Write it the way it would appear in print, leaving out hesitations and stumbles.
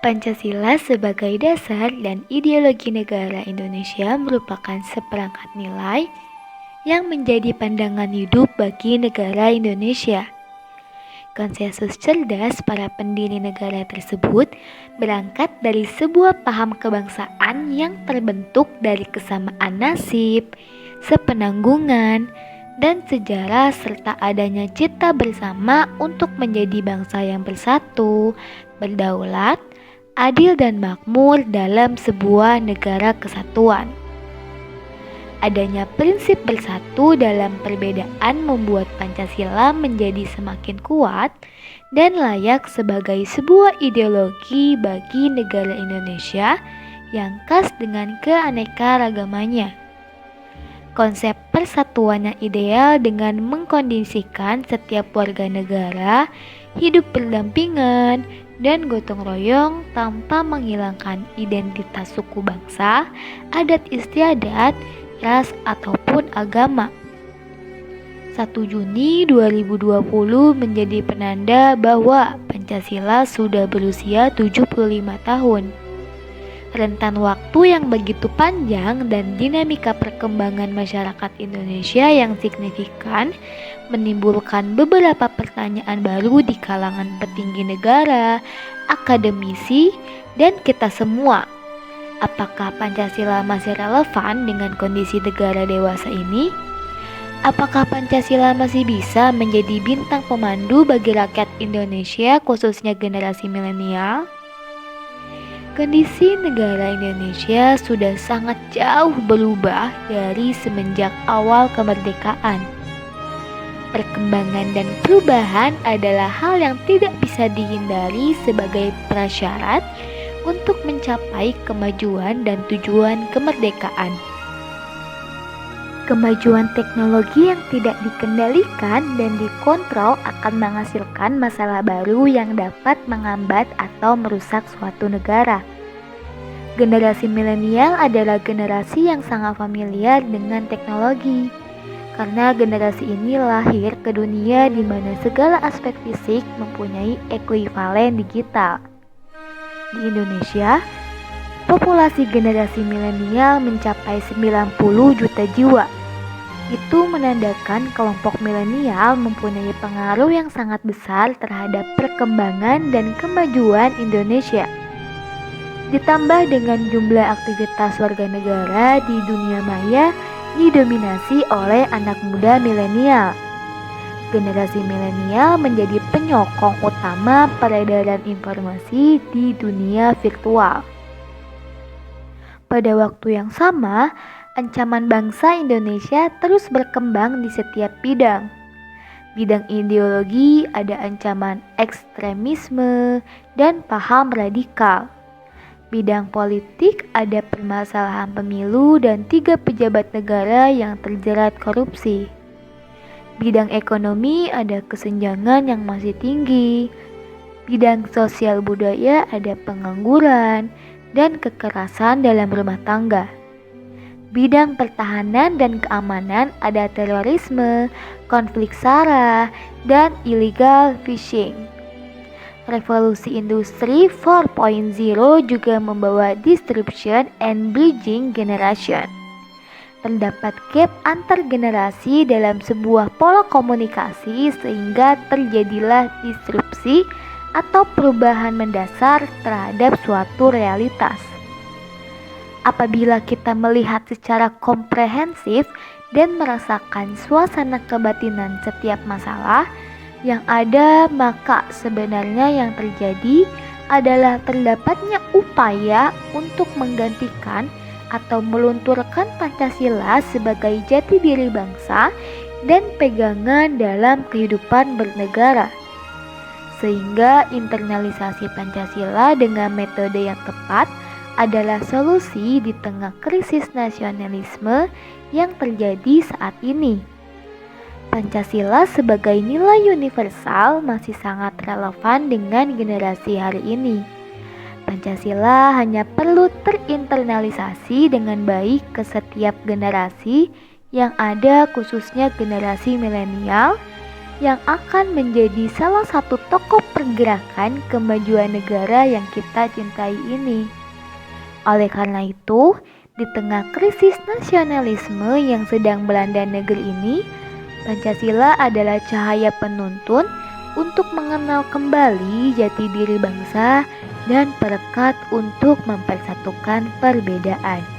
Pancasila sebagai dasar dan ideologi negara Indonesia merupakan seperangkat nilai yang menjadi pandangan hidup bagi negara Indonesia. Konsensus cerdas para pendiri negara tersebut berangkat dari sebuah paham kebangsaan yang terbentuk dari kesamaan nasib, sepenanggungan, dan sejarah serta adanya cita bersama untuk menjadi bangsa yang bersatu, berdaulat, adil dan makmur dalam sebuah negara kesatuan. Adanya prinsip bersatu dalam perbedaan membuat Pancasila menjadi semakin kuat dan layak sebagai sebuah ideologi bagi negara Indonesia yang khas dengan keanekaragamannya. Konsep persatuan yang ideal dengan mengkondisikan setiap warga negara hidup berdampingan dan gotong royong tanpa menghilangkan identitas suku bangsa, adat istiadat, ras ataupun agama. 1 Juni 2020 menjadi penanda bahwa Pancasila sudah berusia 75 tahun. Rentan waktu yang begitu panjang dan dinamika perkembangan masyarakat Indonesia yang signifikan menimbulkan beberapa pertanyaan baru di kalangan petinggi negara, akademisi, dan kita semua. Apakah Pancasila masih relevan dengan kondisi negara dewasa ini? Apakah Pancasila masih bisa menjadi bintang pemandu bagi rakyat Indonesia, khususnya generasi milenial? Kondisi negara Indonesia sudah sangat jauh berubah dari semenjak awal kemerdekaan. Perkembangan dan perubahan adalah hal yang tidak bisa dihindari sebagai prasyarat untuk mencapai kemajuan dan tujuan kemerdekaan. Kemajuan teknologi yang tidak dikendalikan dan dikontrol akan menghasilkan masalah baru yang dapat menghambat atau merusak suatu negara. Generasi milenial adalah generasi yang sangat familiar dengan teknologi, karena generasi ini lahir ke dunia di mana segala aspek fisik mempunyai ekuivalen digital. Di Indonesia, populasi generasi milenial mencapai 90 juta jiwa. Itu menandakan kelompok milenial mempunyai pengaruh yang sangat besar terhadap perkembangan dan kemajuan Indonesia. Ditambah dengan jumlah aktivitas warga negara di dunia maya didominasi oleh anak muda milenial. Generasi milenial menjadi penyokong utama peredaran informasi di dunia virtual. Pada waktu yang sama, ancaman bangsa Indonesia terus berkembang di setiap bidang. Bidang ideologi ada ancaman ekstremisme dan paham radikal. Bidang politik ada permasalahan pemilu dan 3 pejabat negara yang terjerat korupsi. Bidang ekonomi ada kesenjangan yang masih tinggi. Bidang sosial budaya ada pengangguran dan kekerasan dalam rumah tangga. Bidang pertahanan dan keamanan ada terorisme, konflik SARA, dan illegal fishing. Revolusi industri 4.0 juga membawa disruption and bridging generation. Terdapat gap antar generasi dalam sebuah pola komunikasi sehingga terjadilah disrupsi atau perubahan mendasar terhadap suatu realitas. Apabila kita melihat secara komprehensif dan merasakan suasana kebatinan setiap masalah yang ada, maka sebenarnya yang terjadi adalah terdapatnya upaya untuk menggantikan atau melunturkan Pancasila sebagai jati diri bangsa dan pegangan dalam kehidupan bernegara. Sehingga internalisasi Pancasila dengan metode yang tepat adalah solusi di tengah krisis nasionalisme yang terjadi saat ini. Pancasila sebagai nilai universal masih sangat relevan dengan generasi hari ini. Pancasila hanya perlu terinternalisasi dengan baik ke setiap generasi yang ada, khususnya generasi milenial, yang akan menjadi salah satu tokoh pergerakan kemajuan negara yang kita cintai ini. Oleh karena itu, di tengah krisis nasionalisme yang sedang melanda negeri ini, Pancasila adalah cahaya penuntun untuk mengenal kembali jati diri bangsa dan perekat untuk mempersatukan perbedaan.